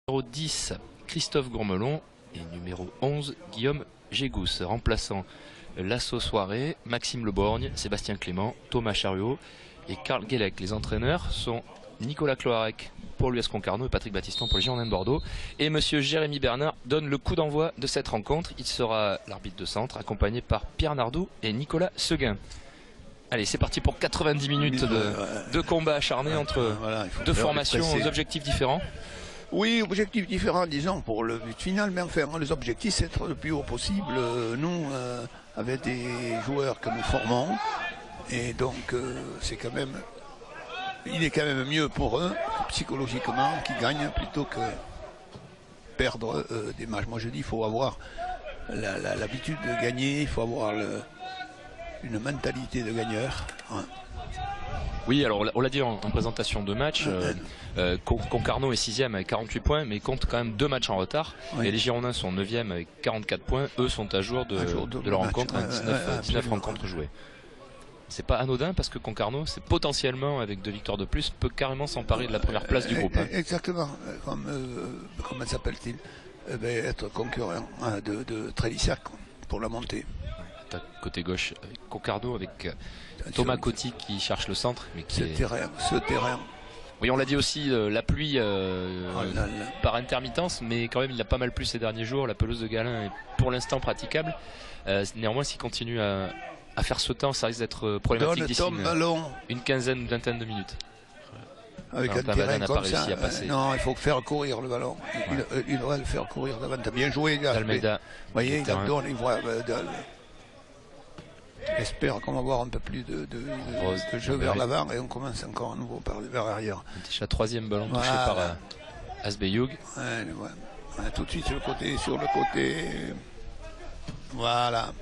Numéro 10, Christophe Gourmelon. Et numéro 11, Guillaume Gégousse. Remplaçant Lasso Soirée, Maxime Leborgne, Sébastien Clément, Thomas Chariot et Karl Guélec. Les entraîneurs sont Nicolas Cloarec pour l'US Concarneau et Patrick Battiston pour le Girondins de Bordeaux. Et monsieur Jérémy Bernard donne le coup d'envoi de cette rencontre. Il sera l'arbitre de centre, accompagné par Pierre Nardou et Nicolas Seguin. Allez, c'est parti pour 90 minutes de combat acharné entre deux formations aux objectifs différents. Oui, objectifs différents, disons, pour le but final, mais enfin, les objectifs, c'est être le plus haut possible. Nous, avec des joueurs que nous formons, et donc, c'est quand même, il est quand même mieux pour eux, psychologiquement, qu'ils gagnent plutôt que perdre des matchs. Moi, je dis, il faut avoir l'habitude de gagner, il faut avoir une mentalité de gagneur. Hein. Oui, alors on l'a dit en présentation de match, Concarneau est 6e avec 48 points, mais compte quand même 2 matchs en retard. Oui. Et les Girondins sont 9e avec 44 points. Eux sont à jour de leur rencontre, 19 rencontres jouées. C'est pas anodin parce que Concarneau, c'est potentiellement, avec 2 victoires de plus, peut carrément s'emparer de la première place du groupe. Hein. Exactement. Comment s'appelle-t-il, être concurrent de Trélissac pour la montée. Côté gauche, avec Concarneau, avec Thomas Coty qui cherche le centre. Mais qui ce terrain. Oui, on l'a dit aussi, la pluie par intermittence, mais quand même il a pas mal plu ces derniers jours. La pelouse de Galin est pour l'instant praticable. Néanmoins, s'il continue à faire ce temps, ça risque d'être problématique d'ici une quinzaine, une vingtaine de minutes. Avec un terrain comme ça, non, il faut faire courir le ballon. Ouais. Il doit le faire courir devant. T'as bien joué, gars. Vous voyez, il voit. J'espère qu'on va avoir un peu plus de jeu vers l'avant et on commence encore à nouveau vers l'arrière. Déjà 3e ballon touché par Asbeyoug. Ouais, tout de suite sur le côté. Voilà.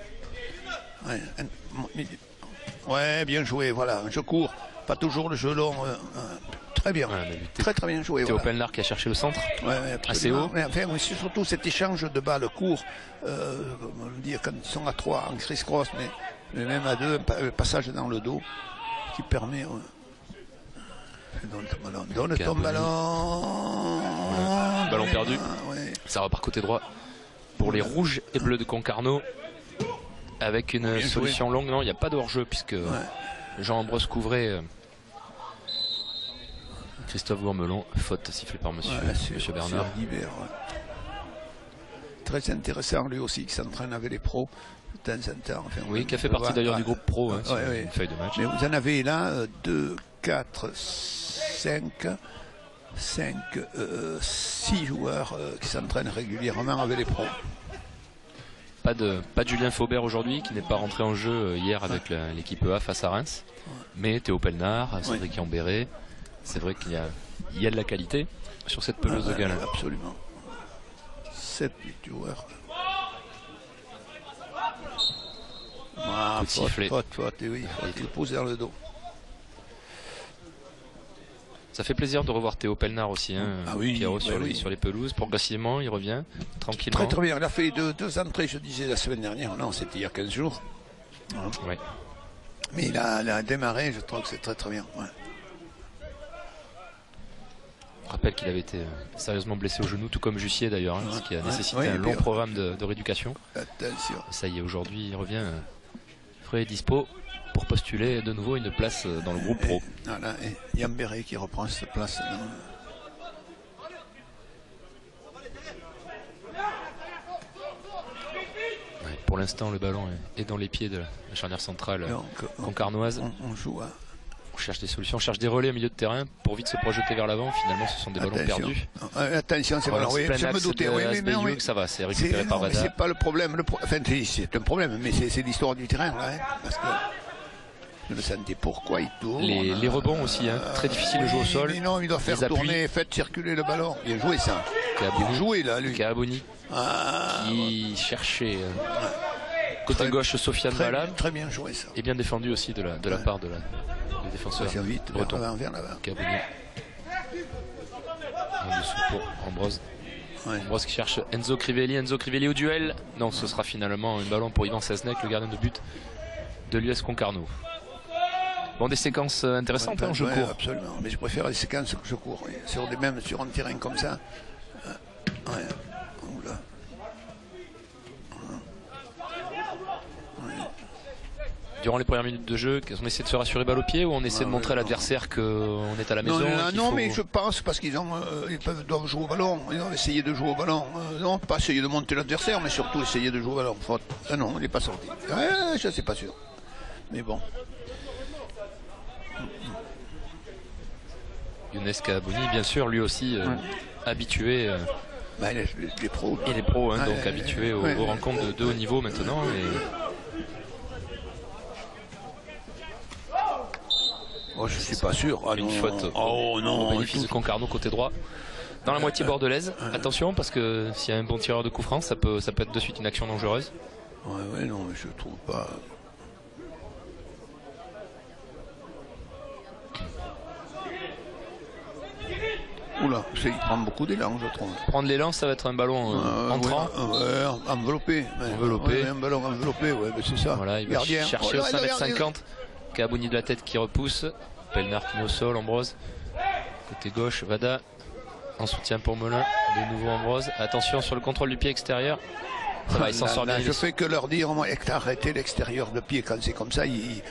Ouais, bien joué, voilà. Je cours, pas toujours le jeu long. Très bien, très bien joué. Théo Pelnard qui a cherché le centre, assez haut. Mais enfin, c'est surtout cet échange de balles court, dire quand ils sont à 3 en criss-cross, mais même à 2, un passage dans le dos qui permet. Donne ton ballon. Ballon perdu. Ça repart côté droit pour les rouges et bleus de Concarneau avec une solution longue. Non, il n'y a pas de hors-jeu puisque Jean-Ambroise Couvret. Christophe Gourmelon, faute sifflée par monsieur Bernard. Très intéressant lui aussi qui s'entraîne avec les pros de temps en temps. Enfin, oui, qui a fait partie d'ailleurs du groupe pro sur une feuille de match. Mais vous en avez là 2, 4, 5, 6 joueurs qui s'entraînent régulièrement avec les pros. Pas de Julien Faubert aujourd'hui qui n'est pas rentré en jeu hier avec l'équipe A face à Reims. Mais Théo Pelnard, Cédric Ambéré. C'est vrai qu'il y a de la qualité sur cette pelouse de Galin. Absolument. 7 joueurs. Faute, oui, il pousse vers le dos. Ça fait plaisir de revoir Théo Pelnard aussi, hein, Pierrot, sur les pelouses. Progressivement, il revient tranquillement. Très bien, il a fait deux entrées, je disais, la semaine dernière. Non, c'était il y a 15 jours. Ouais. Mais il a démarré, je trouve que c'est très bien. Ouais. Je rappelle qu'il avait été sérieusement blessé au genou, tout comme Jussier d'ailleurs, ce qui a nécessité un long programme de rééducation. Attention. Ça y est, aujourd'hui, il revient frais et dispo pour postuler de nouveau une place dans le groupe pro. Voilà, et Yambéré qui reprend cette place. Pour l'instant, le ballon est dans les pieds de la charnière centrale concarnoise. On joue à... On cherche des solutions, on cherche des relais au milieu de terrain pour vite se projeter vers l'avant. Finalement, ce sont des ballons perdus. Attention, c'est ballon. Je me doutais. Que ça va, c'est récupéré par Vada. C'est pas le problème. Enfin, c'est un problème, mais c'est l'histoire du terrain. Là, parce que je me sentais pourquoi il tourne. Les rebonds aussi, très difficile de jouer au sol. Mais non, il doit faire tourner, faire circuler le ballon. Bien joué, ça. Bien joué, là, lui. Caraboni qui cherchait. Côté gauche, Sofiane Balade. Très bien joué, ça. Et bien défendu aussi de la part de défenseur breton. Caboni. En dessous pour Ambrose. Ambrose qui cherche Enzo Crivelli au duel. Non, ce sera finalement un ballon pour Ivan Sesnek, le gardien de but de l'US Concarneau. Bon, des séquences intéressantes en jeu court. Absolument, mais je préfère les séquences que je cours. Même sur un terrain comme ça, Ouais. Oula. Durant les premières minutes de jeu, on essaie de se rassurer balle au pied ou on essaie de montrer à l'adversaire qu'on est à la maison? Non, mais je pense parce qu'ils doivent jouer au ballon, ils doivent essayer de jouer au ballon. Non, pas essayer de monter l'adversaire, mais surtout essayer de jouer au ballon. Faute. Ah non, il n'est pas sorti. Je ne suis pas sûr. Mais bon. Younes Kabouni, bien sûr, lui aussi habitué. Bah, il est pro. Il est pro, hein, donc habitué aux rencontres de haut niveau maintenant. Oh, je suis pas sûr. Ah, une non. faute au bénéfice de Concarneau côté droit. Dans la moitié bordelaise. Attention, parce que s'il y a un bon tireur de coup franc, ça peut être de suite une action dangereuse. Ouais, non, mais je trouve pas. Oula, il prend beaucoup d'élan, je trouve. Prendre l'élan, ça va être un ballon entrant. Enveloppé. Un ballon enveloppé, ouais, c'est ça. Voilà, il va chercher au 5m50. Kabouni de la tête qui repousse. Pelnard qui met au sol, Ambrose. Côté gauche, Vada. En soutien pour Melun. De nouveau Ambrose. Attention sur le contrôle du pied extérieur. Ça va, il s'en sort bien. Je fais que leur dire, arrêtez l'extérieur de pied quand c'est comme ça, il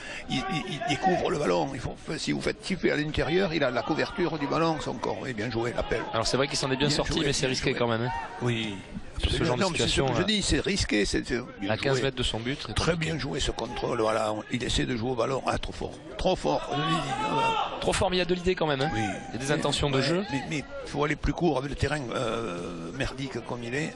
découvre le ballon. Si vous faites tiper à l'intérieur, il a la couverture du ballon, son corps. Et bien joué, l'appel. Alors c'est vrai qu'il s'en est bien sorti, mais c'est risqué quand même. Hein. Oui. Ce genre de situation. Je dis, c'est risqué. À 15 mètres de son but. Très bien joué ce contrôle. Voilà, il essaie de jouer au ballon. Ah, trop fort. Trop fort. Trop fort, mais il y a de l'idée quand même. Hein. Oui. Il y a des intentions de jeu. Mais il faut aller plus court avec le terrain merdique comme il est.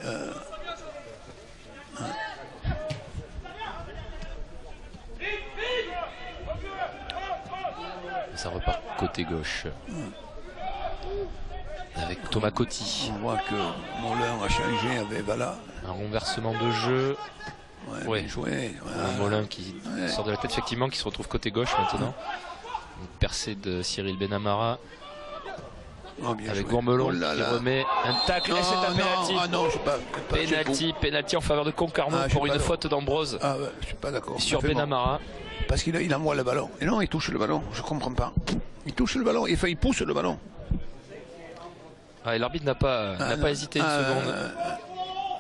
Ça repart côté gauche. Avec Thomas Coty. On voit que Molin a changé avec Vala. Un renversement de jeu. Ouais. Joué. Molin qui sort de la tête, effectivement, qui se retrouve côté gauche maintenant. Une percée de Cyril Benamara. Avec Gourmelon qui remet un tacle. Et c'est un penalty. Penalty en faveur de Concarneau pour une faute d'Ambrose. Ah ouais, je suis pas d'accord. Sur Benamara. Parce qu'il envoie le ballon. Et non, il touche le ballon. Je comprends pas. Il touche le ballon. Il pousse le ballon. Et l'arbitre n'a pas hésité une seconde.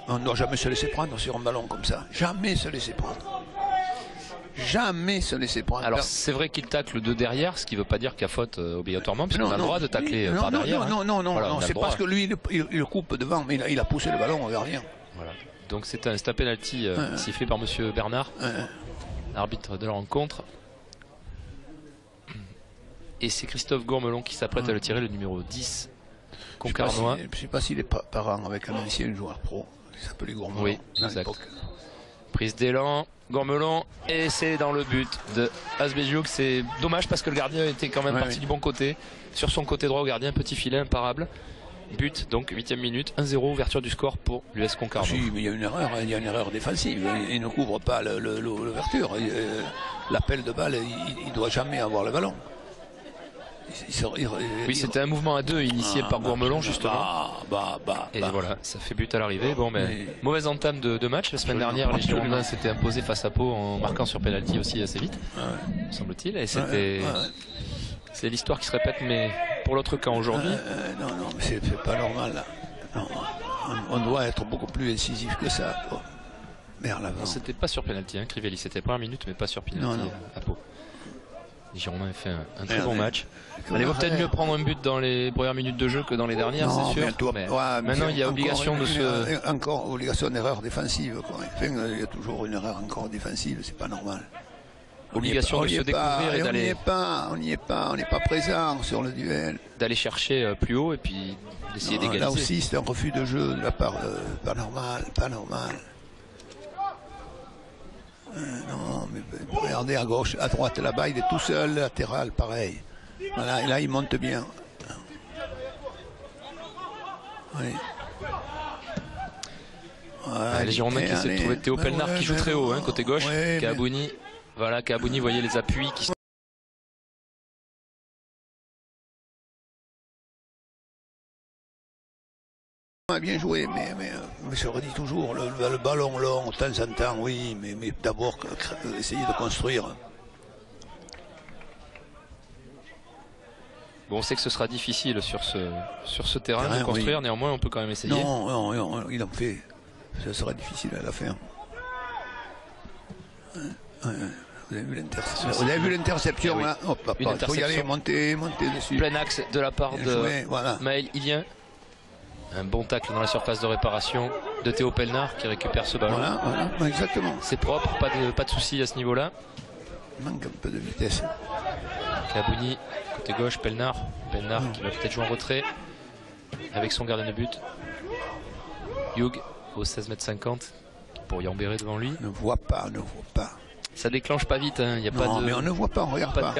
On ne doit jamais se laisser prendre sur un ballon comme ça. Jamais se laisser prendre. Jamais se laisser prendre. Alors c'est vrai qu'il tacle de derrière, ce qui ne veut pas dire qu'il y a faute obligatoirement, parce qu'on a le droit de tacler par derrière. Non, c'est parce que lui il le coupe devant, mais il a poussé le ballon vers rien. Voilà. Donc c'est un penalty sifflé par monsieur Bernard, arbitre de la rencontre. Et c'est Christophe Gourmelon qui s'apprête à le tirer, le numéro 10. Concarnois. Je ne sais pas s'il est parent avec un ancien joueur pro qui s'appelait Gourmelon. Oui, exact. Prise d'élan, Gourmelon, et c'est dans le but de Asbediouk. C'est dommage parce que le gardien était quand même parti du bon côté. Sur son côté droit au gardien, petit filet imparable. But, donc 8e minute, 1-0, ouverture du score pour l'US Concarneau. Si, mais il y a une erreur défensive. Il ne couvre pas l'ouverture. L'appel de balle, il ne doit jamais avoir le ballon. Oui, c'était un mouvement à deux initié par Gourmelon justement. Et voilà, ça fait but à l'arrivée. Bon, mais mauvaise entame de match. La semaine dernière, les Girondins s'étaient imposés face à Pau en marquant sur penalty aussi assez vite, semble-t-il. Et c'est l'histoire qui se répète, mais pour l'autre camp aujourd'hui. Non, mais c'est pas normal. Là. Non, on doit être beaucoup plus incisif que ça. C'était pas sur penalty, hein, Crivelli. C'était première minute, mais pas sur penalty à Pau. Les Girondins ont fait un très bon match. Il vaut peut-être mieux prendre un but dans les premières minutes de jeu que dans les dernières, c'est sûr. Mais maintenant, il y a obligation de se. Encore obligation d'erreur défensive. Enfin, il y a toujours une erreur encore défensive, c'est pas normal. Obligation de se découvrir et d'aller. On n'y est pas, on n'est pas présent sur le duel. D'aller chercher plus haut et puis d'essayer d'égaliser. Là aussi, c'est un refus de jeu de la part. Pas normal. Non, mais regardez à gauche, à droite, là-bas, il est tout seul, latéral, pareil. Voilà, et là, il monte bien. Oui. Voilà, les Girondins qui essaient de trouver Théo Pelnard qui joue très haut, côté gauche. Kabouni, voilà, Kabouni, voyez les appuis qui bien joué, mais je redis toujours, le ballon long, de temps en temps, oui, mais d'abord essayer de construire. Bon, on sait que ce sera difficile sur ce terrain de construire, néanmoins on peut quand même essayer. Non, il en fait. Ça sera difficile à la fin. Vous avez vu l'interception là? Hop, hop, il faut y aller, monter dessus. Plein axe de la part de Maël Ilien. Un bon tacle dans la surface de réparation de Théo Pelnard qui récupère ce ballon. Voilà, exactement. C'est propre, pas de soucis à ce niveau-là. Il manque un peu de vitesse. Kabouni, côté gauche, Pelnard qui va peut-être jouer en retrait avec son gardien de but. Hugh au 16,50 m pour Yambéré devant lui. Ne voit pas. Ça déclenche pas vite, hein. Il y a pas de... mais on ne voit pas, on regarde pas.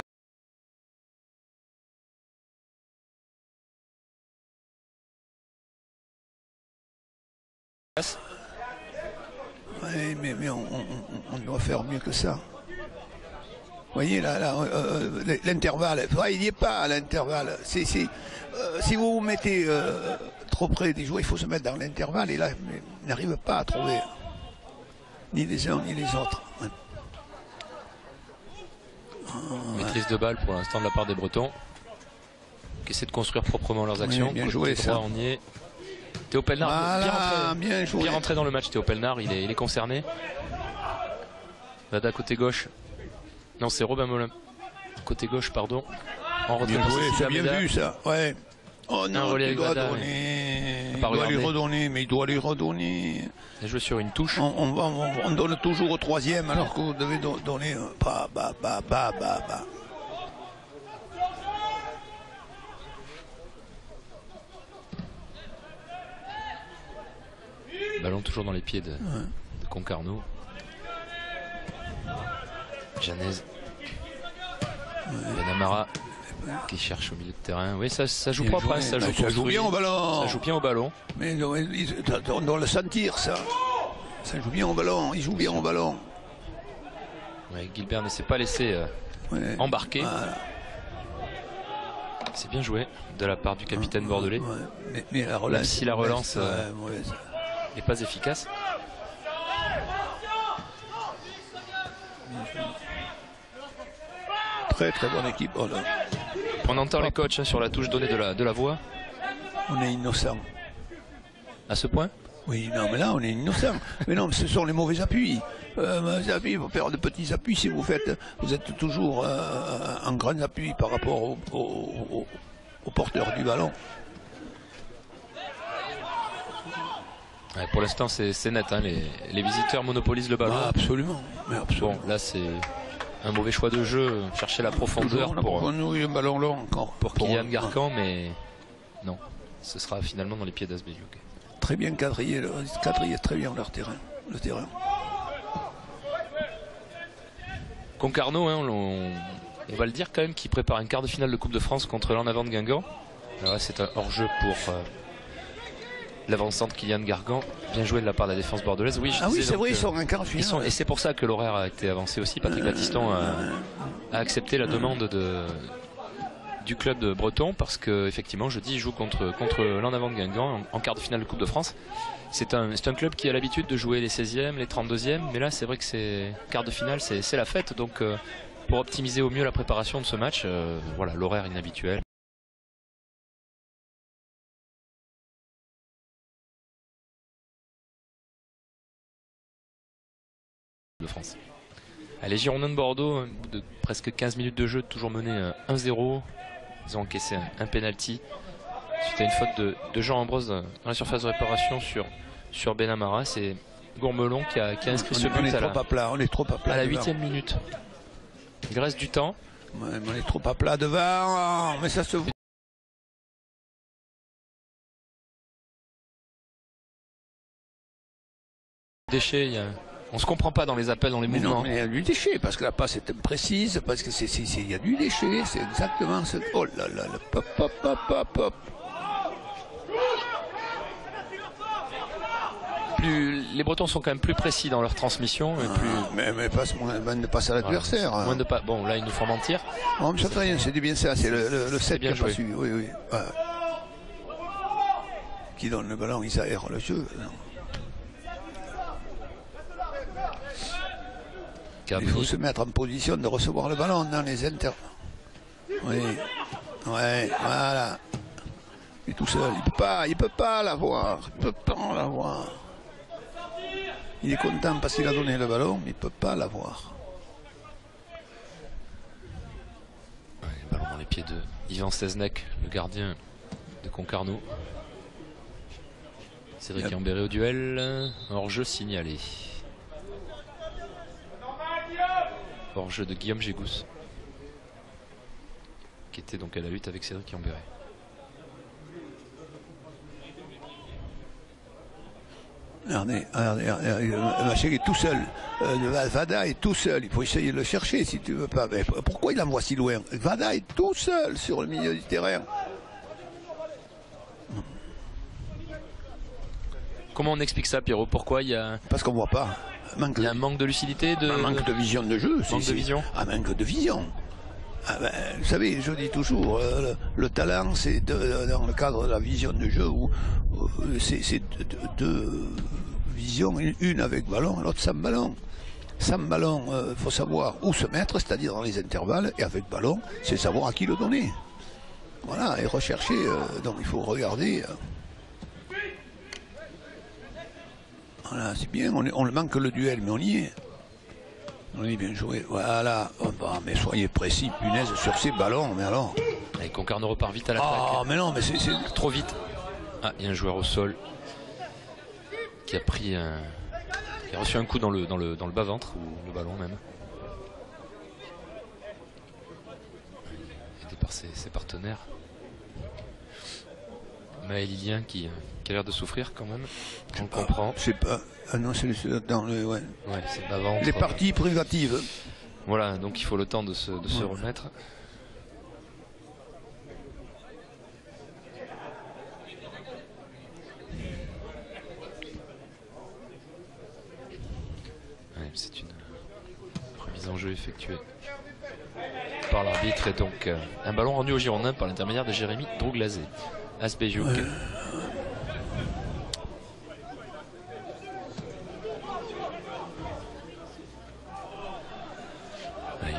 Ouais, mais on doit faire mieux que ça. Vous voyez là, l'intervalle, il n'y est pas à l'intervalle. Si vous vous mettez trop près des joueurs, il faut se mettre dans l'intervalle et là, il n'arrive pas à trouver ni les uns ni les autres. Maîtrise de balle pour l'instant de la part des Bretons qui essaient de construire proprement leurs actions. Oui, bien joué ça. On y est. Théo Pelnard, bien rentré dans le match. Théo Pelnard, il est concerné. Vada côté gauche. Non, c'est Robin Molin. Côté gauche, pardon. En retrait. Bien joué, c'est bien vu ça. Ouais. Oh non, il doit lui redonner. Il a joué sur une touche. On donne toujours au troisième alors que vous devez donner bas. Ballon toujours dans les pieds de Concarneau. Janez. Benamara qui cherche au milieu de terrain. Oui, ça joue propre, hein, ça joue bien au ballon. Ça joue bien au ballon. Mais on doit le sentir, ça. Ça joue bien au ballon, il joue bien au ballon. Ouais, Gilbert ne s'est pas laissé embarquer. Voilà. C'est bien joué de la part du capitaine bordelais. Mais la relance, même si la relance n'est pas efficace. Très bonne équipe. Oh là. On entend les coachs sur la touche donnée de la voix. On est innocent. À ce point? Oui, non, mais là, on est innocent. Mais non, ce sont les mauvais appuis. Il faut faire de petits appuis si vous êtes toujours en grand appui par rapport au porteur du ballon. Ouais, pour l'instant, c'est net. Hein, les visiteurs monopolisent le ballon. Absolument. Bon, là, c'est un mauvais choix de jeu. Chercher la profondeur pour un ballon long encore. Pour Kylian Garcan, mais non. Ce sera finalement dans les pieds d'Asbeliouk. Très bien quadrillé très bien le terrain. Concarneau, hein, on va le dire quand même, qui prépare un quart de finale de Coupe de France contre l'En Avant de Guingamp. Alors là, c'est un hors-jeu pour l'avancante Kylian Gargan. Bien joué de la part de la défense bordelaise. Oui, c'est vrai, ils sont en quart de finale. Et c'est pour ça que l'horaire a été avancé aussi. Patrick Battiston a accepté la demande du club de Breton parce que effectivement jeudi il joue contre l'En Avant de Guingamp en quart de finale de Coupe de France. C'est un club qui a l'habitude de jouer les 16e, les 32e, mais là c'est vrai que c'est quart de finale, c'est la fête. Donc pour optimiser au mieux la préparation de ce match, voilà, l'horaire inhabituel. De France. Les Girondins de Bordeaux, de presque 15 minutes de jeu, toujours menés 1-0. Ils ont encaissé un penalty suite à une faute de Jean Ambrose dans la surface de réparation sur Benamara. C'est Gourmelon qui a inscrit ce but on est trop à plat à la 8e minute. Il reste du temps. On est trop à plat devant, mais ça se voit. Déchet, on se comprend pas dans les appels, dans les mouvements. Non, mais il y a du déchet, parce que la passe est imprécise, parce que il y a du déchet, c'est exactement ce... Oh là là, hop. Les Bretons sont quand même plus précis dans leur transmission. Mais passe à l'adversaire. Bon, là, ils nous font mentir. Non, mais ça fait rien, c'est bien ça, c'est le 7 qui a pas su. Oui. Qui donne le ballon, ils aèrent le jeu. Il faut se mettre en position de recevoir le ballon dans les inter. Oui. Ouais, voilà. Il est tout seul, il peut pas l'avoir. Il peut pas l'avoir. Il est content parce qu'il a donné le ballon, mais il peut pas l'avoir. Ouais, le ballon dans les pieds de Ivan Steznek, le gardien de Concarneau. Cédric Ambéré au duel, hors-jeu signalé. Hors-jeu de Guillaume Gégous, qui était donc à la lutte avec Cédric Ambéré. Regardez, Machek est tout seul. Vada est tout seul. Il faut essayer de le chercher si tu veux pas. Mais pourquoi il envoie si loin? Vada est tout seul sur le milieu du terrain. Comment on explique ça, Pierrot? Pourquoi il y a... Parce qu'on voit pas. Il y a un manque de lucidité, un manque de vision de jeu. Manque de vision. Un manque de vision. Ah ben, vous savez, je dis toujours, le talent, c'est dans le cadre de la vision de jeu où c'est deux visions, une avec ballon, l'autre sans ballon. Sans ballon, faut savoir où se mettre, c'est-à-dire dans les intervalles, et avec ballon, c'est savoir à qui le donner. Voilà, et rechercher, donc il faut regarder. Voilà, c'est bien, on le manque le duel, mais on y est. On est bien joué, voilà. Oh, bah, mais soyez précis, punaise, sur ces ballons, mais alors. Et Concarneau repart vite à l'attaque. Ah, mais non, mais c'est trop vite. Ah, il y a un joueur au sol qui a pris un... qui a reçu un coup dans le bas-ventre, ou le ballon même. Aidé par ses partenaires. Maël Lilien qui a l'air de souffrir quand même. On le comprend. C'est pas. Ah non, c'est dans le. Ouais. Ouais, c'est bas-ventre. Les parties privatives. Voilà, donc il faut le temps de se remettre. Ouais, c'est une remise en jeu effectuée par l'arbitre et donc un ballon rendu aux Girondins par l'intermédiaire de Jérémy Drouglazé. Asbejouk.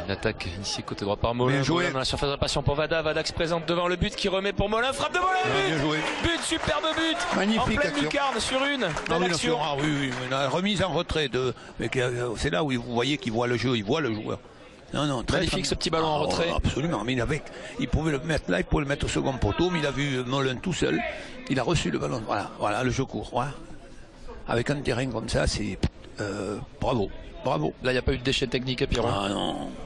Une attaque ici côté droit par Molin. Molin dans la surface de passion pour Vada. Vada qui se présente devant le but, qui remet pour Molin. Frappe de Molin. But, superbe but. Magnifique en pleine lucarne sur une action. Ah oui, la remise en retrait c'est là où vous voyez qu'il voit le jeu, il voit le joueur. Non, magnifique ce petit ballon en retrait. Absolument, mais il pouvait le mettre là, il pouvait le mettre au second poteau, mais il a vu Molin tout seul. Il a reçu le ballon. Voilà, le jeu court. Voilà. Avec un terrain comme ça, c'est bravo. Bravo. Là, il n'y a pas eu de déchet technique à Pierrot. Ah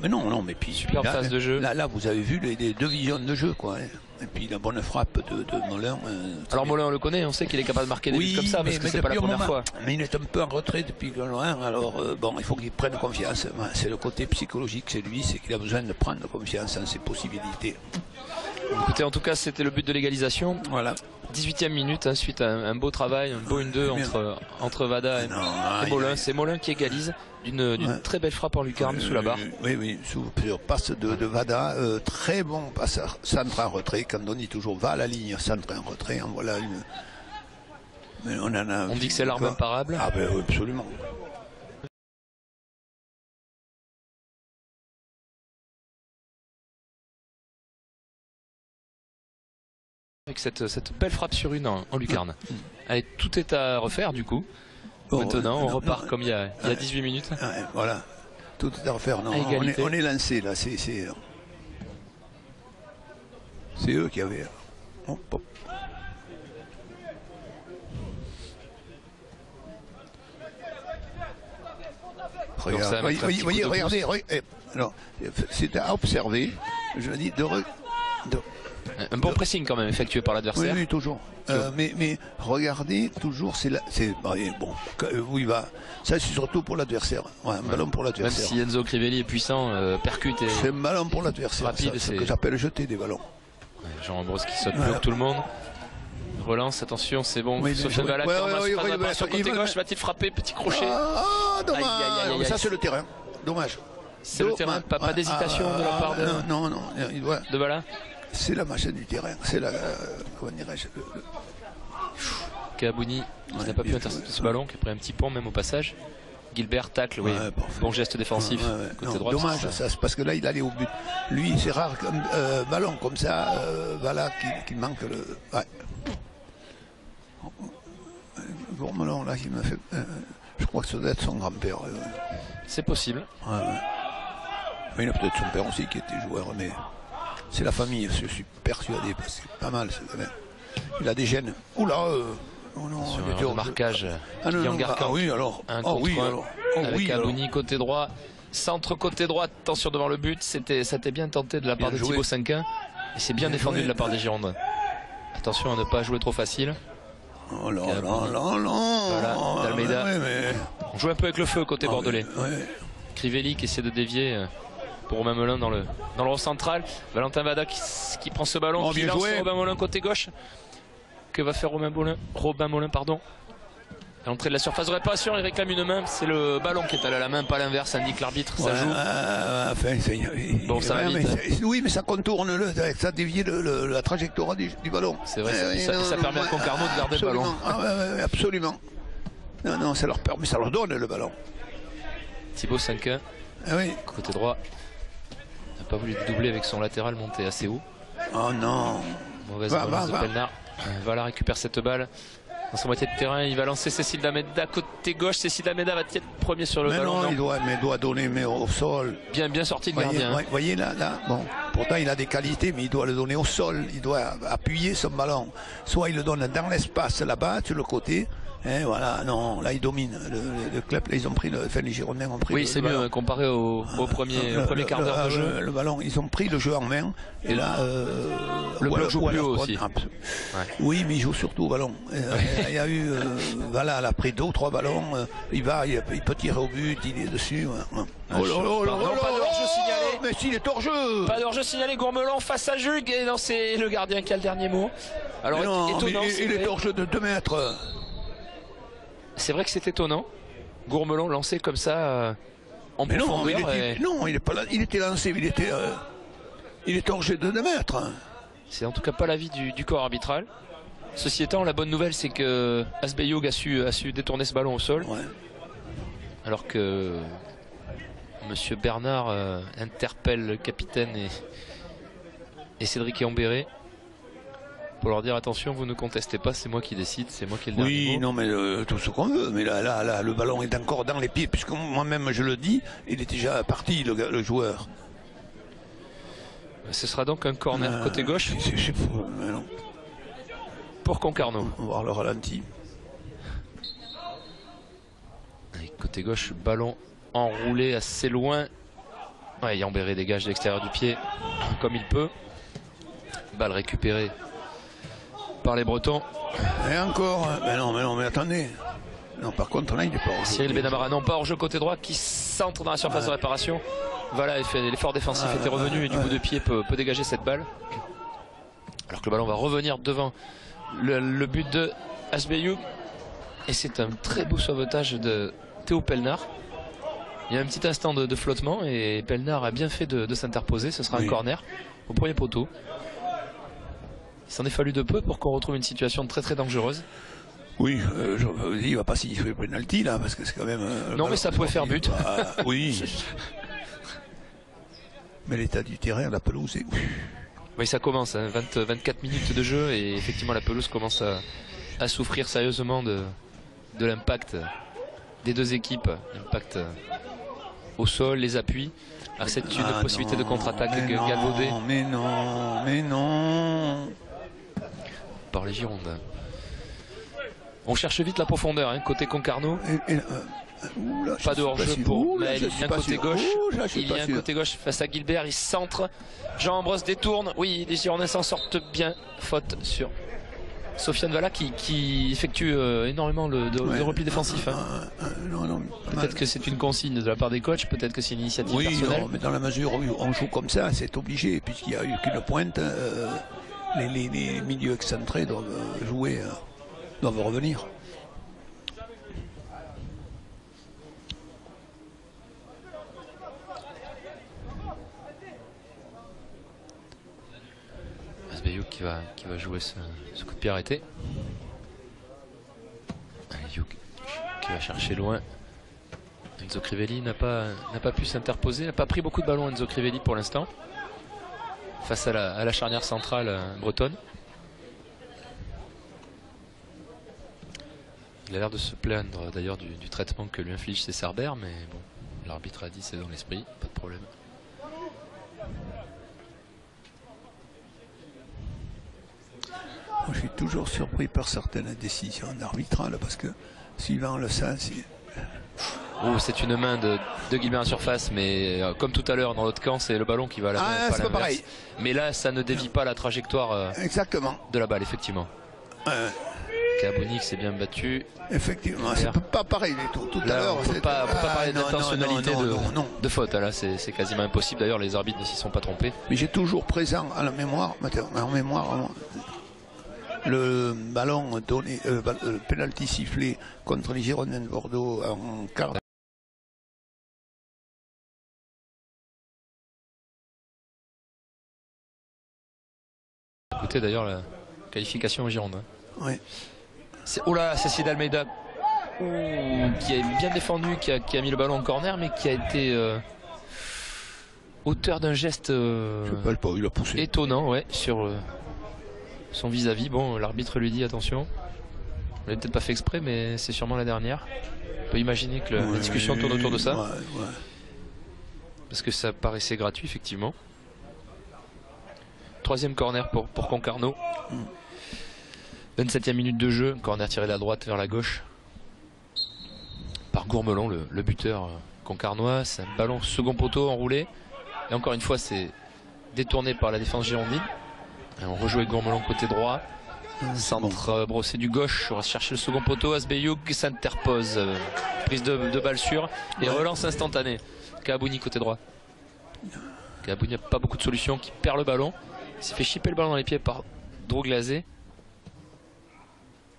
non, mais puis superbe phase de jeu. Là, vous avez vu les deux visions de jeu, quoi. Et puis la bonne frappe de Molin. Alors Molin, on le connaît, on sait qu'il est capable de marquer des buts comme ça, parce que c'est pas la première fois. Mais il est un peu en retrait depuis loin, alors bon, il faut qu'il prenne confiance. C'est le côté psychologique, c'est lui, c'est qu'il a besoin de prendre confiance en ses possibilités. Écoutez, en tout cas, c'était le but de l'égalisation. Voilà. 18e minute, suite à un beau travail, un beau 1-2 entre Vada et Molin. C'est Molin qui égalise d'une très belle frappe en lucarne sous la barre. Oui, sous plusieurs passes de Vada. Très bon passeur, centre en retrait. Quand on dit toujours va à la ligne, centre en retrait, en voilà une. Mais on dit que c'est l'arme imparable. Ah ben oui, absolument. Avec cette belle frappe sur une en lucarne. Allez, tout est à refaire du coup. Maintenant, on repart comme il y a 18 minutes. Voilà, tout est à refaire. Non, on est lancé là. C'est eux qui avaient. Hop, hop. Regardez. C'est à observer. Je dis un bon pressing quand même effectué par l'adversaire. Oui, toujours. Mais regardez, toujours, bon, où il va. Ça, c'est surtout pour l'adversaire. Ouais, un ballon pour l'adversaire. Même si Enzo Crivelli est puissant, percute et... C'est un ballon pour l'adversaire. Rapide, c'est ce que j'appelle jeter des ballons. Ouais, Jean Ambrose qui saute plus haut que tout le monde. Relance, attention, c'est bon. Sofiane Valak sur le côté gauche, va-t-il frapper? Petit crochet. Ah, dommage. Ça, c'est le terrain. Dommage. C'est le terrain, pas d'hésitation de la part de... Non, de Valak. C'est la machine du terrain, c'est la... comment dirais-je... Kabouni, qui n'a pas pu intercepter ce ballon, qui a pris un petit pont même au passage. Gilbert tacle, oui. Ouais, Bon geste défensif. Côté non, droit. dommage, ça, c'est parce que là, il allait au but. Lui, c'est rare comme ballon comme ça, voilà, qu'il manque le. Ouais. Gourmelon, là, il me fait. Je crois que ça doit être son grand-père. C'est possible. Ouais. Mais il a peut-être son père aussi qui était joueur, mais c'est la famille, je suis persuadé, parce que c'est pas mal. Il a des gènes. Oula, oh non, sur un marquage. Oui, alors. Un contre un, avec Alouni côté droit. Centre côté droit, attention devant le but. C'était bien tenté de la part de Thibaut Cinquin. Et c'est bien défendu de la part des Girondins. Attention à ne pas jouer trop facile. Oh là là là là. Voilà, d'Almeida. On joue un peu avec le feu côté bordelais. Ouais. Crivelli qui essaie de dévier pour Romain Melun dans le rond central. Valentin Vada qui prend ce ballon, qui lance Robin Molin côté gauche. Que va faire Robin Molin, pardon. À l'entrée de la surface de réparation, il réclame une main. C'est le ballon qui est allé à la main, pas l'inverse, indique l'arbitre. Ça joue. Bon, ça va vite. Oui, mais ça contourne, ça dévie la trajectoire du ballon. C'est vrai, ça permet à Concarneau de garder le ballon. Absolument. Non, ça leur permet, ça leur donne le ballon. Thibaut Cinquin, côté droit, n'a pas voulu doubler avec son latéral monté assez haut. Oh non. Mauvaise relance de Pelnard. Voilà, récupère cette balle. Dans son moitié de terrain, il va lancer Cécile Lameda côté gauche. Cécile Lameda va être premier sur le ballon. Non, il doit donner mais au sol. Bien sorti le gardien. Vous voyez là, bon, pourtant il a des qualités, mais il doit le donner au sol. Il doit appuyer son ballon. Soit il le donne dans l'espace là-bas, sur le côté. Et voilà, non, là ils dominent. Le club, là, ils ont pris les Girondins ont pris. Oui, c'est mieux comparé au premier quart d'heure de jeu. Le ballon, ils ont pris le jeu en main. Et là, le bloc joue plus haut aussi. Oui, mais il joue surtout au ballon. Il y a eu, voilà, elle a pris 2 ou 3 ballons. Il peut tirer au but, il est dessus. Non, pas de hors-jeu signalé. Mais s'il est hors-jeu. Pas de hors-jeu signalé. Gourmelon face à Jules. Et non, c'est le gardien qui a le dernier mot. Alors, étonnant. Il est hors-jeu de 2 mètres. C'est vrai que c'est étonnant. Gourmelon lancé comme ça en profondeur. Non, il est pas là. Il était lancé, il est hors-jeu de 2 mètres. C'est en tout cas pas l'avis du corps arbitral. Ceci étant, la bonne nouvelle, c'est que Asbeyoug a su détourner ce ballon au sol. Ouais. Alors que Monsieur Bernard interpelle le capitaine et Cédric Ambéré pour leur dire attention, vous ne contestez pas, c'est moi qui décide, c'est moi qui ai le dernier mot. Oui, non, mais tout ce qu'on veut. Mais là, le ballon est encore dans les pieds, puisque moi-même je le dis, il est déjà parti, le joueur. Ce sera donc un corner côté gauche. C'est fou, mais non. Pour Concarneau. On va voir le ralenti. Et côté gauche, ballon enroulé assez loin. Ouais, Yambéré dégage de l'extérieur du pied comme il peut. Balle récupérée par les Bretons. Et encore, mais attendez. Non, par contre, là, il est pas hors-jeu. Cyril Benamara, non, pas hors-jeu côté droit, qui centre dans la surface de réparation. Voilà, l'effort défensif était revenu et du coup de pied peut dégager cette balle. Alors que le ballon va revenir devant le but de Asbeyoug. Et c'est un très beau sauvetage de Théo Pelnard. Il y a un petit instant de flottement et Pelnard a bien fait de s'interposer. Ce sera un corner au premier poteau. Il s'en est fallu de peu pour qu'on retrouve une situation très très dangereuse. Oui, il va pas s'y faire penalty là, parce que c'est quand même. Non, mais ça pouvait faire but. Oui. Mais l'état du terrain, la pelouse, c'est. Oui, ça commence, hein, 24 minutes de jeu et effectivement la pelouse commence à souffrir sérieusement de l'impact des deux équipes. L'impact au sol, les appuis. Ah, c'est une possibilité de contre-attaque galvaudée. Mais non. Par les Girondins. On cherche vite la profondeur, hein, côté Concarneau. Pas de hors-jeu pour Maël. Il y a un côté gauche. Il y a un côté gauche face à Gilbert. Il centre. Jean-Ambroise détourne. Oui, les Girondins s'en sortent bien. Faute sur Sofiane Valla qui effectue énormément de repli défensif. Peut-être que c'est une consigne de la part des coachs. Peut-être que c'est une initiative personnelle. Non, mais dans la mesure où on joue comme ça, c'est obligé. Puisqu'il n'y a eu qu'une pointe, les milieux excentrés doivent jouer, doivent revenir. Youk qui va jouer ce coup de pied arrêté. Youk qui va chercher loin. Enzo Crivelli n'a pas pu s'interposer, n'a pas pris beaucoup de ballons Enzo Crivelli pour l'instant face à la charnière centrale bretonne. Il a l'air de se plaindre d'ailleurs du traitement que lui inflige César Ber, mais bon, l'arbitre a dit c'est dans l'esprit, pas de problème. Moi, je suis toujours surpris par certaines décisions arbitrales parce que suivant le sens. Oh, c'est une main de Guilbert en surface, mais comme tout à l'heure dans l'autre camp, c'est le ballon qui va à la main, c'est pas pareil. Mais là, ça ne dévie pas la trajectoire exactement de la balle, effectivement. Kabouni qui s'est bien battu. Effectivement, c'est pas pareil du tout. Tout à l'heure, on ne peut pas parler d'intentionnalité de faute. Là, c'est quasiment impossible. D'ailleurs, les arbitres ne s'y sont pas trompés. Mais j'ai toujours présent à la mémoire, le ballon donné, le penalty sifflé contre les Girondins de Bordeaux en quart. Écoutez d'ailleurs la qualification aux Girondins. Oui. Oh là, c'est Cid Almeida qui a bien défendu, qui a mis le ballon en corner, mais qui a été auteur d'un geste il a poussé. étonnant, ouais, sur son vis-à-vis. Bon, l'arbitre lui dit attention. On l'a peut-être pas fait exprès, mais c'est sûrement la dernière. On peut imaginer que la discussion tourne autour de ça. Ouais. Parce que ça paraissait gratuit, effectivement. Troisième corner pour Concarneau. 27e minute de jeu, corner tiré de la droite vers la gauche par Gourmelon, le buteur concarnois. C'est un ballon second poteau enroulé. Et encore une fois, c'est détourné par la défense girondine. Et on rejoue avec Gourmelon côté droit. Centre brossé du gauche, on va chercher le second poteau. Asbeyouk s'interpose. Prise de balle sûre et relance instantanée. Kabouni côté droit. Kabouni n'a pas beaucoup de solutions, qui perd le ballon. Il s'est fait chipper le ballon dans les pieds par Droglazé.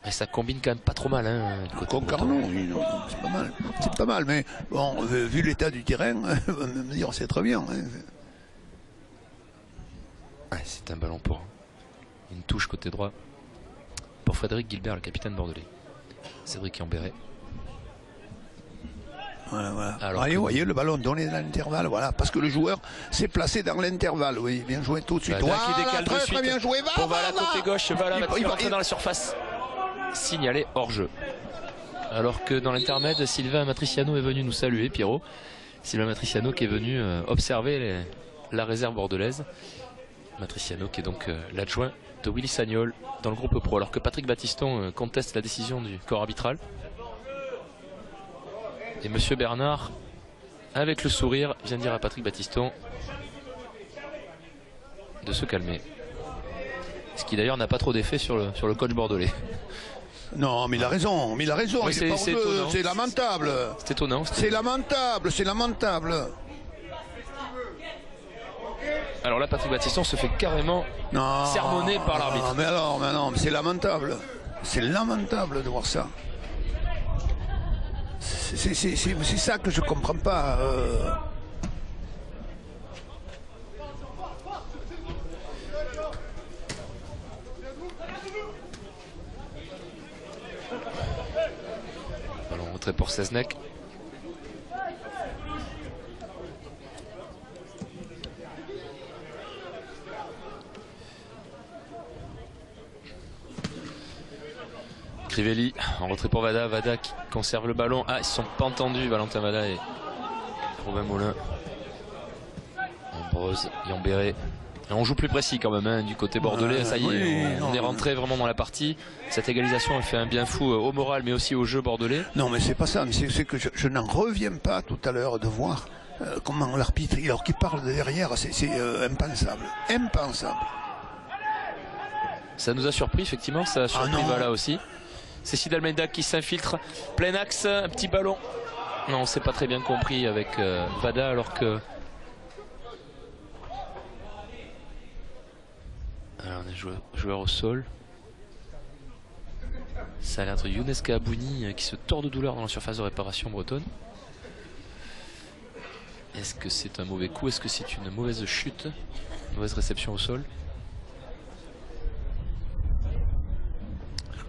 Et ça combine quand même pas trop mal. Concarneau, c'est pas mal. C'est pas mal, mais bon, vu l'état du terrain, on va me dire c'est très bien. Ouais, c'est un ballon pour une touche côté droit pour Frédéric Guilbert, le capitaine bordelais. Cédric Yambéret. Voilà. Alors vous voyez le ballon donné dans l'intervalle, voilà, parce que le joueur s'est placé dans l'intervalle. Oui, bien joué tout de suite. Qui décale de suite. Très bien joué. On va à la côté gauche, va rentrer dans la surface. Signalé hors jeu. Alors que dans l'intermède, Sylvain Matriciano est venu nous saluer, Pierrot. Sylvain Matriciano qui est venu observer la réserve bordelaise. Matriciano qui est donc l'adjoint de Willy Sagnol dans le groupe pro. Alors que Patrick Battiston conteste la décision du corps arbitral. Et Monsieur Bernard, avec le sourire, vient dire à Patrick Battiston de se calmer. Ce qui d'ailleurs n'a pas trop d'effet sur le coach bordelais. Non, mais il a raison, oui, c'est lamentable. C'est étonnant. C'est lamentable. Alors là, Patrick Battiston se fait carrément sermonner par l'arbitre. Mais non, c'est lamentable. C'est lamentable de voir ça. C'est ça que je comprends pas. Ballon retrait pour Seznec. Crivelli en retrait pour Vada. Vada qui conserve le ballon. Ah, ils ne sont pas entendus, Valentin Vada et Robin Moulin. Ambrose, Yambéret. Et on joue plus précis quand même du côté bordelais. Ça y est, on est rentré vraiment dans la partie. Cette égalisation elle fait un bien fou au moral mais aussi au jeu bordelais. Non mais c'est pas ça, mais c'est que je n'en reviens pas tout à l'heure de voir comment l'arbitre, alors qu'il parle de derrière, c'est impensable. Ça nous a surpris effectivement, ça a surpris Vada aussi. C'est Cid Almeida qui s'infiltre, plein axe, un petit ballon. Non, c'est pas très bien compris avec Vada alors que... Alors on est joueur au sol. Ça a l'air de Younes Kabouni qui se tord de douleur dans la surface de réparation bretonne. Est-ce que c'est un mauvais coup? Est-ce que c'est une mauvaise chute? Mauvaise réception au sol?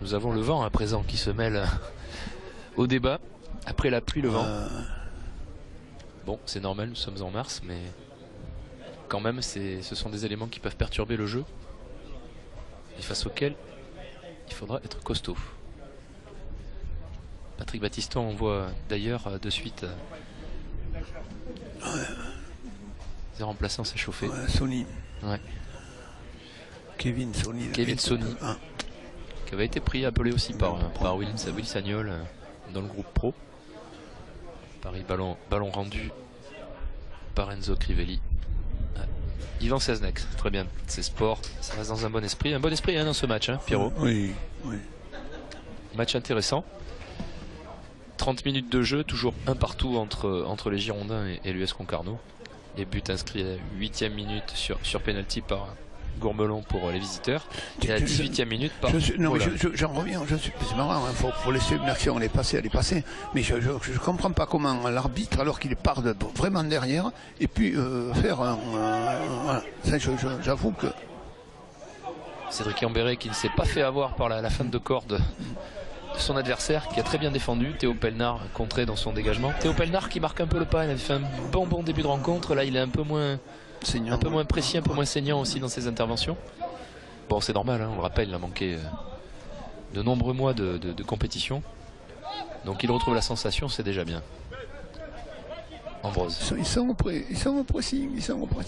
Nous avons le vent à présent qui se mêle au débat. Après la pluie, le vent. Bon, c'est normal, nous sommes en mars, mais quand même, ce sont des éléments qui peuvent perturber le jeu et face auxquels il faudra être costaud. Patrick Battiston, on voit d'ailleurs de suite ses remplaçants s'échauffer. Ouais, Sony. Ouais. Kevin Sony. Kevin Sony, qui avait été pris, appelé aussi par Will Sagnol dans le groupe pro. Paris, ballon rendu par Enzo Crivelli. Ivan Seznek, très bien, c'est sport, ça reste dans un bon esprit. Un bon esprit dans ce match, hein, Pierrot. Oui. Match intéressant. 30 minutes de jeu, toujours un partout entre les Girondins et l'US Concarneau. Les buts inscrits à la 8e minute sur penalty par Gourmelon pour les visiteurs. Et à la 18e minute par... Non, mais j'en reviens, c'est marrant, il faut laisser une action, elle est passée. Mais je ne comprends pas comment l'arbitre, alors qu'il part vraiment derrière, et puis faire un... voilà. J'avoue que... Cédric Ambéré qui ne s'est pas fait avoir par la fin de corde de son adversaire, qui a très bien défendu. Théo Pelnard contré dans son dégagement. Théo Pelnard qui marque un peu le pas, il avait fait un bon début de rencontre. Là il est un peu moins saignant, moins précis, un peu moins saignant aussi dans ses interventions. Bon, c'est normal, hein, on le rappelle, il a manqué de nombreux mois de compétition. Donc il retrouve la sensation, c'est déjà bien. Ambrose. Ils sont au pressing.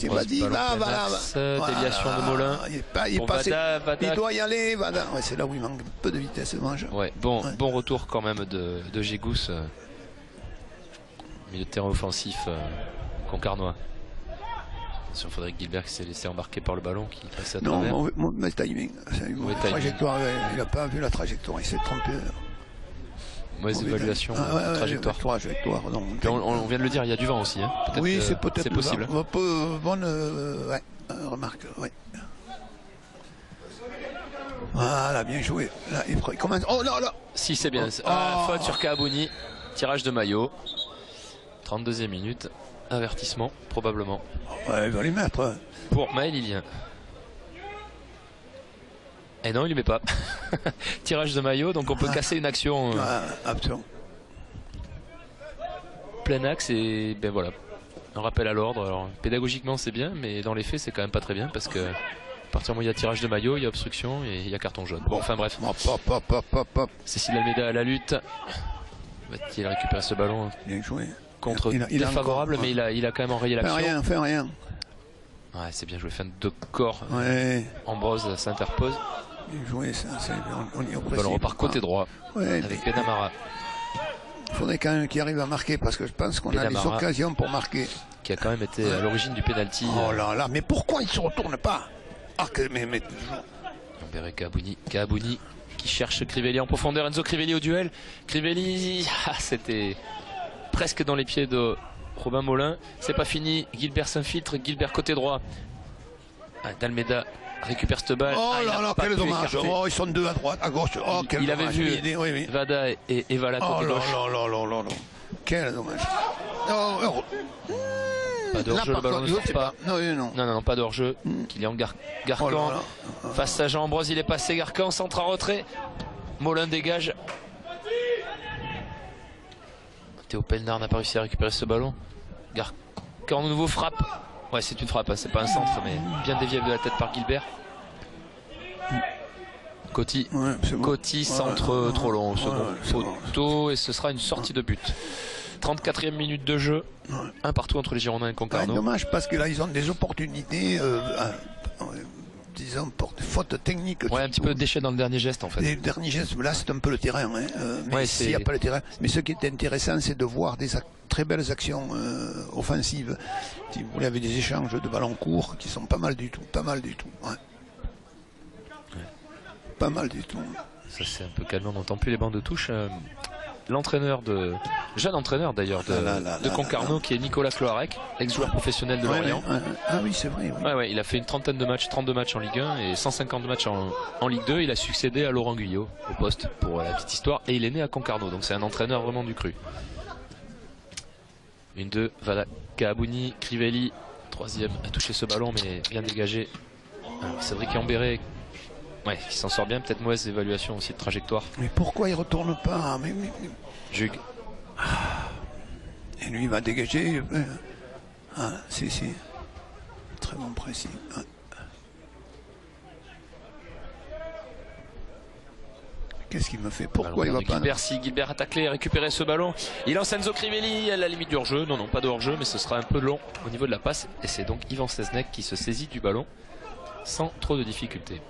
Vas-y, déviation de Molin. Il doit y aller, Vada. Ouais, c'est là où il manque un peu de vitesse. Ouais, bon retour quand même de Gégous. Milieu de terrain offensif concarnois. Attention, Frédéric Gilbert qui s'est laissé embarquer par le ballon qui passait à travers. Non, mauvais timing. Trajectoire, il n'a pas vu la trajectoire, il s'est trompé. Mauvaise évaluation, trajectoire. On vient de le dire, il y a du vent aussi. Hein. Oui, c'est peut-être possible. Bonne remarque. Ouais. Voilà, bien joué. Là, il commence. Oh là. Si, c'est bien. Faute sur Kaabouni. Tirage de maillot. 32e minute. Avertissement, probablement. Ouais, il va les mettre. Pour Maël Lilien. Et non, il ne met pas. Tirage de maillot, donc on peut casser une action. Plein axe et ben voilà. Un rappel à l'ordre. Alors pédagogiquement c'est bien, mais dans les faits c'est quand même pas très bien parce que à partir du moment où il y a tirage de maillot, il y a obstruction et il y a carton jaune. Bon, enfin bref. Cécile Almeida à la lutte. Va-t-il récupérer ce ballon? Bien joué. Contre défavorable, mais il a quand même enrayé l'action. Fait rien. Ouais, c'est bien joué. Fin de corps. Ouais. Ambrose s'interpose. Bien joué, on y est au le ballon repart côté droit avec Benamara. Il faudrait quand même qu'il arrive à marquer parce que je pense qu'on a des occasions pour marquer. Qui a quand même été à l'origine du penalty. Oh là là, mais pourquoi il ne se retourne pas? Ambéré Kaabouni qui cherche Crivelli en profondeur. Enzo Crivelli au duel. Crivelli, c'était presque dans les pieds de Robin Molin. C'est pas fini. Gilbert s'infiltre. Gilbert côté droit. D'Almeida récupère cette balle. Oh là là, quel dommage. Oh, ils sont deux à droite, à gauche. Oh, quel il avait vu Vada et Vala côté gauche. Oh là là. Quel dommage. Pas de hors-jeu, le ballon ne sort pas. Non, pas de hors-jeu. Kylian Garcan face à Jean Ambrose, il est passé. Garcan, centre en retrait. Molin dégage. Théo Pelnard n'a pas réussi à récupérer ce ballon. Garcan de nouveau frappe. Ouais, c'est une frappe, hein. C'est pas un centre, mais bien dévié de la tête par Gilbert. Coty, centre trop long au second poteau, et ce sera une sortie de but. 34e minute de jeu, un partout entre les Girondins et Concarneau. Dommage parce que là ils ont des opportunités, disons pour des fautes techniques. Ouais, un petit peu de déchet dans le dernier geste en fait. Les derniers gestes, là c'est un peu le terrain, hein. Mais s'il n'y a pas le terrain. Mais ce qui est intéressant, c'est de voir des très belles actions offensives. Si vous voulez, avec des échanges de ballons courts qui sont pas mal du tout. Pas mal du tout. Ça c'est un peu calme, on n'entend plus les bancs de touche. L'entraîneur jeune entraîneur d'ailleurs de Concarneau, qui est Nicolas Cloarec, ex-joueur professionnel de Lorient. Ah oui, c'est vrai. Ouais, il a fait une trentaine de matchs, 32 matchs en Ligue 1 et 150 matchs en Ligue 2. Il a succédé à Laurent Guyot au poste, pour la petite histoire, et il est né à Concarneau, donc c'est un entraîneur vraiment du cru. 1-2, Vada Kaabouni, Crivelli, troisième à toucher ce ballon, mais bien dégagé. Cédric Ambéré, qui s'en sort bien, peut-être mauvaise évaluation aussi de trajectoire. Mais pourquoi il retourne pas? Jugue. Et lui, il va dégager. Ah, si. Très bon précis. Ah. Qu'est-ce qu'il me fait? Pourquoi il va pas? Gilbert a taclé et récupéré ce ballon. Il lance Enzo Crivelli à la limite du hors-jeu. Non, pas de hors-jeu, mais ce sera un peu long au niveau de la passe. Et c'est donc Ivan Seznek qui se saisit du ballon sans trop de difficultés.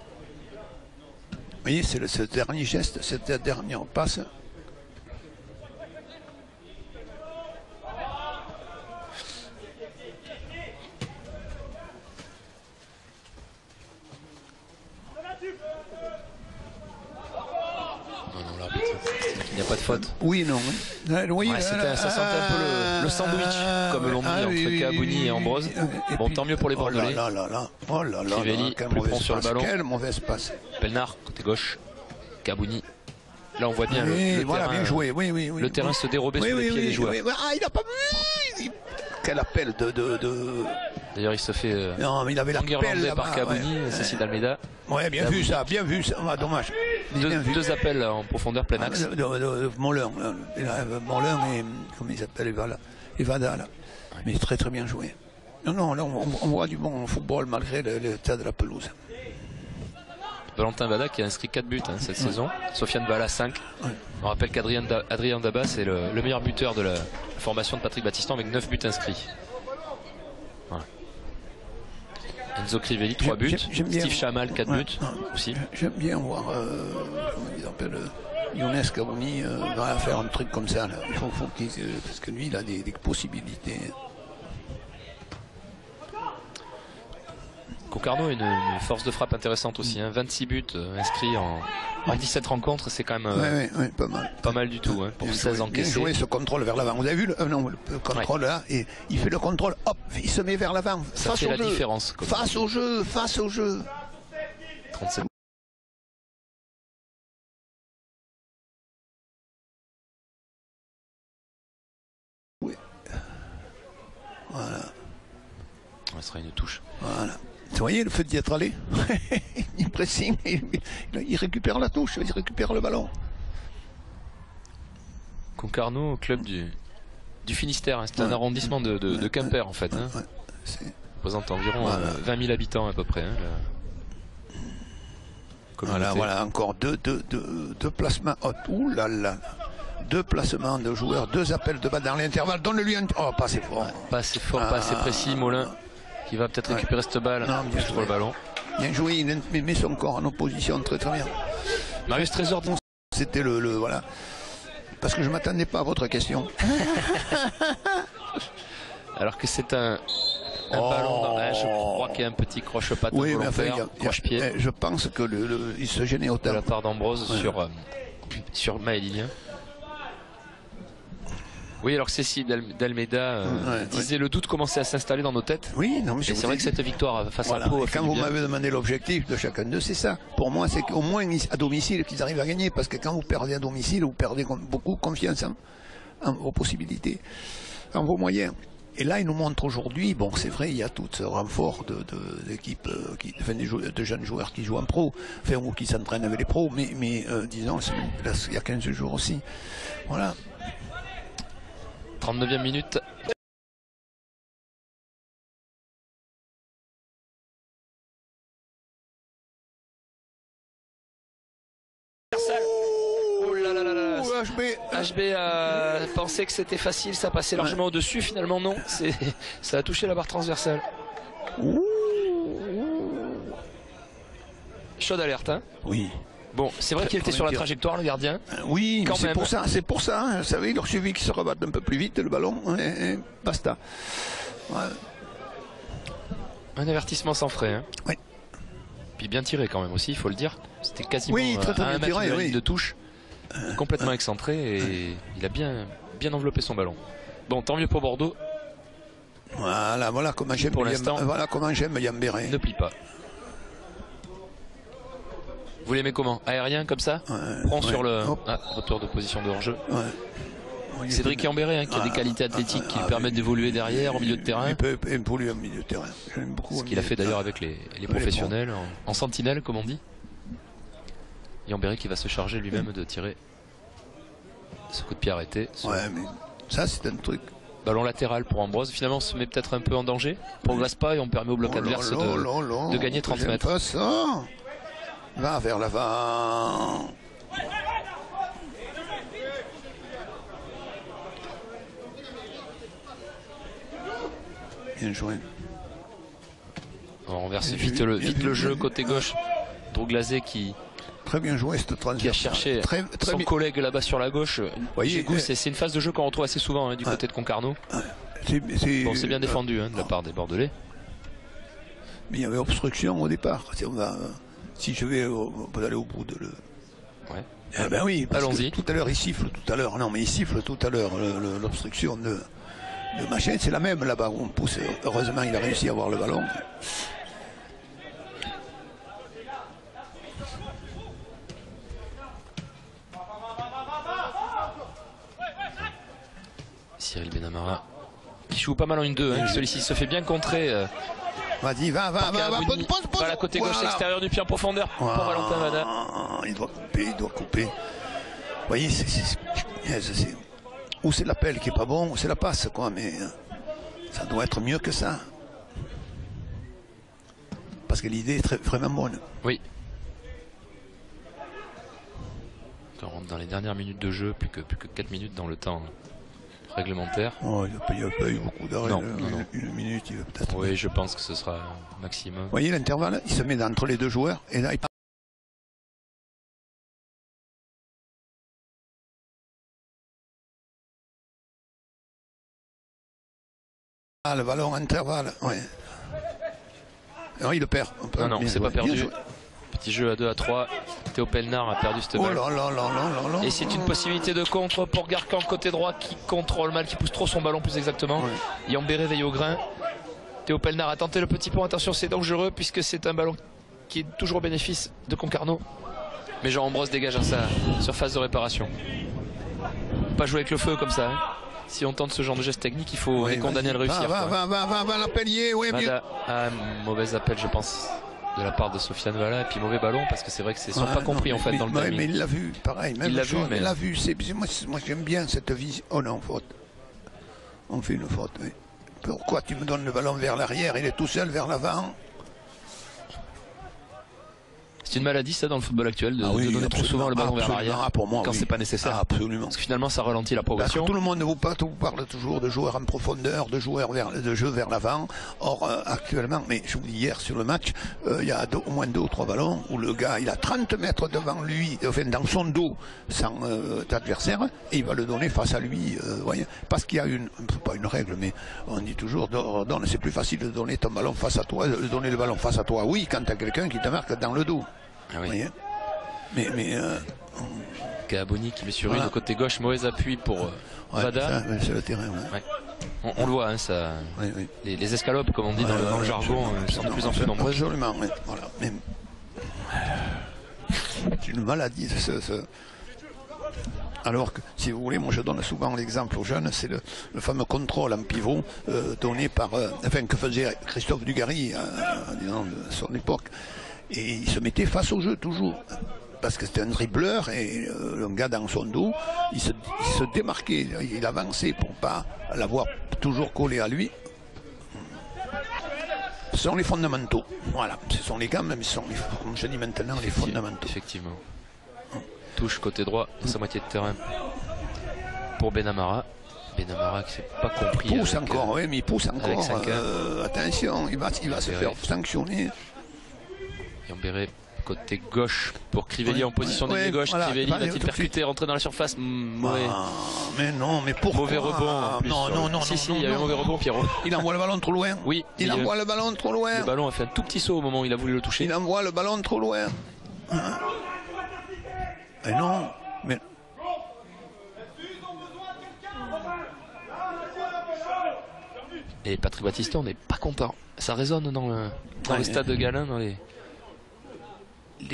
Vous voyez, c'est ce dernier geste, cette dernière passe. Il n'y a pas de faute. Oui, non. Oui, ouais, ça sentait un peu le sandwich, comme l'on dit entre Kabouni et Ambrose. Bon, tant mieux pour les Bordelais. Oh là là. Crivelli, plus prompt sur le ballon. Quelle mauvaise passe. Pelnard, côté gauche. Kabouni. Là, on voit bien le voilà, terrain. Bien joué. Oui. Le terrain se dérober sous les pieds des joueurs. Ah, il n'a pas vu. Quel appel de... D'ailleurs, il se fait non, mais il avait l'appel par Kabouni, Cécile Almeida. Ouais, bien vu ça. Ah, dommage. Deux appels en profondeur plein axe. Molin et comment il s'appelle, Evada là. Ouais. Mais très bien joué. Non, là on voit du bon football malgré l'état de la pelouse. Valentin Vada qui a inscrit 4 buts cette saison. Sofiane Bala 5. Ouais. On rappelle qu'Adrien Daba c'est le meilleur buteur de la formation de Patrick Battiston avec 9 buts inscrits. Voilà. Enzo Crivelli 3 buts. Steve Chamal 4 buts aussi. J'aime bien voir comment il s'appelle Younes Kabouni va faire un truc comme ça là. Il faut parce que lui il a des possibilités. Concarneau a une force de frappe intéressante aussi, 26 buts inscrits en 17 rencontres, c'est quand même pas mal. Pas mal du tout, pour 16 encaissés. Bien joué ce contrôle vers l'avant, vous avez vu le contrôle là, et il fait le contrôle, hop, il se met vers l'avant, face au jeu. Différence. Face au jeu. 37. Oui. Voilà. Ce sera une touche. Voilà. Vous voyez le fait d'y être allé, il pressing, il récupère la touche, il récupère le ballon. Concarneau, club du Finistère, c'est un arrondissement de Quimper en fait. Représente environ 20 000 habitants à peu près. Voilà, encore deux placements. Ouh là là. 2 placements de joueurs, 2 appels de balle dans l'intervalle. Donne-lui un... Oh, pas assez fort. Pas assez fort, pas assez précis, Molin. Qui va peut-être récupérer cette balle sur le ballon. Bien joué, il met son corps en opposition très bien. Marius Trésor, c'était voilà. Parce que je ne m'attendais pas à votre question. Alors que c'est un ballon dans l'air, je crois qu'il y a un petit croche-patte volontaire, croche-pied. Je pense que il se gênait autant. De la part d'Ambrose sur Maëlilien. Oui, alors que Cécile d'Almeida disait le doute commençait à s'installer dans nos têtes. Oui, non, mais c'est vrai que cette victoire face à Pau. Quand vous m'avez demandé l'objectif de chacun d'eux, c'est ça. Pour moi, c'est qu'au moins à domicile qu'ils arrivent à gagner, parce que quand vous perdez à domicile, vous perdez beaucoup confiance en vos possibilités, en vos moyens. Et là, ils nous montrent aujourd'hui, bon, c'est vrai, il y a tout ce renfort d'équipes, de jeunes joueurs qui jouent en pro, ou qui s'entraînent avec les pros, mais disons, il y a 15 jours aussi. Voilà. 39e minute. Oh là là là là. HB a pensé que c'était facile, ça passait largement au-dessus, finalement non, ça a touché la barre transversale. Chaude alerte, Oui. Bon, c'est vrai qu'il était sur la trajectoire, le gardien. Oui, c'est pour ça. Vous savez, il a suivi qu'il se rebatte un peu plus vite, le ballon, et basta. Ouais. Un avertissement sans frais. Oui. Puis bien tiré quand même aussi, il faut le dire. C'était quasiment très à 1 mètre tiré, de la ligne de touche. Complètement excentré et il a bien enveloppé son ballon. Bon, tant mieux pour Bordeaux. Voilà comment j'aime pour l'instant. Voilà comment j'aime Yambéré. Ne plie pas. Vous l'aimez comment? Aérien comme ça? Prend sur le retour de position de hors-jeu. Cédric Yambéré qui a des qualités athlétiques qui lui permettent d'évoluer derrière au milieu de terrain. Il peut évoluer au milieu de terrain. J'aime beaucoup. Ce qu'il a fait d'ailleurs avec les professionnels en sentinelle comme on dit. Yambéré qui va se charger lui-même de tirer ce coup de pied arrêté. Ouais, mais ça c'est un truc. Ballon latéral pour Ambrose. Finalement, on se met peut-être un peu en danger. On ne progresse pas et on permet au bloc adverse de gagner 30 mètres. Pas ça. Va vers l'avant. Bien joué. On renverse vite le jeu côté gauche. Drouglazé qui très bien joué cette transition. Qui a cherché son collègue là-bas sur la gauche. C'est une phase de jeu qu'on retrouve assez souvent du côté de Concarneau. C'est bien défendu de la part des Bordelais. Mais il y avait obstruction au départ. Si je vais aller au bout de le. Ouais. Eh ben oui, allons-y. Tout à l'heure il siffle tout à l'heure. Non mais il siffle tout à l'heure l'obstruction de machin, c'est la même là-bas où on pousse. Heureusement il a réussi à avoir le ballon. Cyril Benamara qui joue pas mal en 1-2, celui-ci se fait bien contrer. Vas-y, va, à la côté gauche extérieur du pied en profondeur pour Valentin Vada. Il doit couper. Vous voyez, ou c'est l'appel qui est pas bon, ou c'est la passe, quoi, mais ça doit être mieux que ça. Parce que l'idée est vraiment bonne. Oui. On rentre dans les dernières minutes de jeu, plus que 4 minutes dans le temps réglementaire. Oh, il n'y a pas eu beaucoup d'arrêts. Une minute, il va peut-être. Oui, je pense que ce sera maximum. Vous voyez l'intervalle, il se met entre les deux joueurs et là il le ballon intervalle, ouais. Non, il le perd. Non, c'est pas perdu. Petit jeu à 2 à 3. Théo Pelnard a perdu cette balle. Et c'est une possibilité de contre pour Garcan côté droit qui contrôle mal, qui pousse trop son ballon plus exactement. Ouais. Yambéré veille au grain. Théo Pelnard a tenté le petit pont. Attention, c'est dangereux puisque c'est un ballon qui est toujours au bénéfice de Concarneau. Mais Jean-Ambrose dégage à sa surface de réparation. Pas jouer avec le feu comme ça. Si on tente ce genre de geste technique, il faut les condamner à le réussir. Va l'appelier, oui, bien. Mauvais appel, je pense, de la part de Sofiane Valla. Et puis mauvais ballon, parce que c'est vrai que c'est pas compris en fait dans le timing. Mais il l'a vu, pareil. Même il l'a vu, mais... Il l'a vu. Moi j'aime bien cette vision. Oh non, faute. On fait une faute, oui. Pourquoi tu me donnes le ballon vers l'arrière? Il est tout seul vers l'avant. C'est une maladie ça dans le football actuel de donner trop souvent le ballon vers l'arrière quand c'est pas nécessaire. Absolument. Parce que finalement ça ralentit la progression. Tout le monde vous parle toujours de joueurs en profondeur, de jeu vers l'avant. Or actuellement, mais je vous dis hier sur le match, il y a au moins 2 ou 3 ballons où le gars il a 30 mètres devant lui, enfin dans son dos, sans adversaire, et il va le donner face à lui. Voyez, parce qu'il y a pas une règle, mais on dit toujours, c'est plus facile de donner ton ballon face à toi, de donner le ballon face à toi. Oui, quand tu as quelqu'un qui te marque dans le dos. Ah oui. Mais Gaboni qui met sur une côté gauche, mauvais appui pour Vada. C'est le terrain. Ouais. On le voit, ça. Les escalopes, comme on dit dans le jargon, sont de plus en plus nombreuses. Absolument, voilà. C'est une maladie. Alors que, si vous voulez, moi je donne souvent l'exemple aux jeunes, c'est le fameux contrôle en pivot donné par, que faisait Christophe Dugarry à son époque. Et il se mettait face au jeu toujours. Parce que c'était un dribbleur et un gars dans son dos, il se démarquait, il avançait pour pas l'avoir toujours collé à lui. Ce sont les fondamentaux. Voilà, ce sont les gars, même ce sont, comme je dis maintenant, les fondamentaux. Effectivement. Touche côté droit dans sa moitié de terrain pour Benamara. Benamara qui s'est pas compris. Il pousse encore, mais il pousse encore. Attention, il va se faire sanctionner. Yambéré côté gauche pour Crivelli en position de gauche. Voilà, Crivelli va-t-il percuter, rentrer dans la surface? Mais non, mais pourquoi? Mauvais rebond. Non. Si, il y a eu un mauvais rebond, Pierrot. Il envoie le ballon trop loin. Oui. Il envoie le ballon trop loin. Le ballon a fait un tout petit saut au moment où il a voulu le toucher. Il envoie le ballon trop loin. Mais non, mais... Et Patrick Baptiste, on n'est pas content. Ça résonne dans le stade de Galin, dans les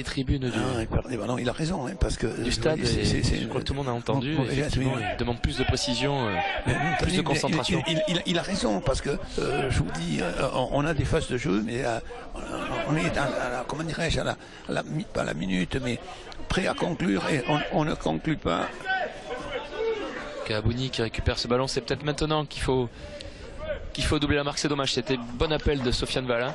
tribunes il perd des ballons, il a raison, parce que du stade. Je crois que tout le monde a entendu. Effectivement, il demande plus de précision, plus de concentration. Il a raison, parce que je vous dis, on a des phases de jeu, mais on est comment dirais-je, pas à la minute, mais prêt à conclure, et on ne conclut pas. Kaabouni qui récupère ce ballon. C'est peut-être maintenant qu'il faut doubler la marque. C'est dommage. C'était bon appel de Sofiane Valin.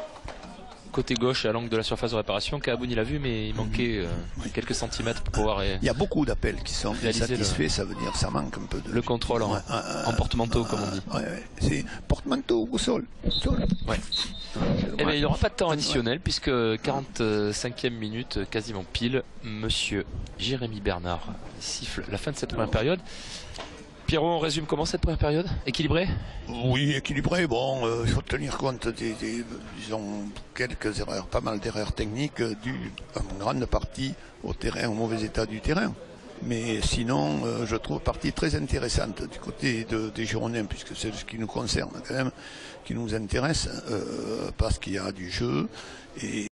Côté gauche à l'angle de la surface de réparation. Kaabouni l'a vu, mais il manquait quelques centimètres pour pouvoir. Il y a beaucoup d'appels qui sont insatisfaits, ça veut dire que ça manque un peu de. Le contrôle en porte-manteau, comme on dit. C'est porte-manteau au sol. Ouais. Eh bien, il n'y aura pas de temps additionnel puisque 45e minute, quasiment pile, monsieur Jérémy Bernard siffle la fin de cette première période. Pierrot, on résume comment cette première période? Équilibrée? Oui, équilibré. Bon, il faut tenir compte disons, quelques erreurs, pas mal d'erreurs techniques dues en grande partie au terrain, au mauvais état du terrain. Mais sinon, je trouve partie très intéressante du côté des Girondins, puisque c'est ce qui nous concerne quand même, qui nous intéresse, parce qu'il y a du jeu. Et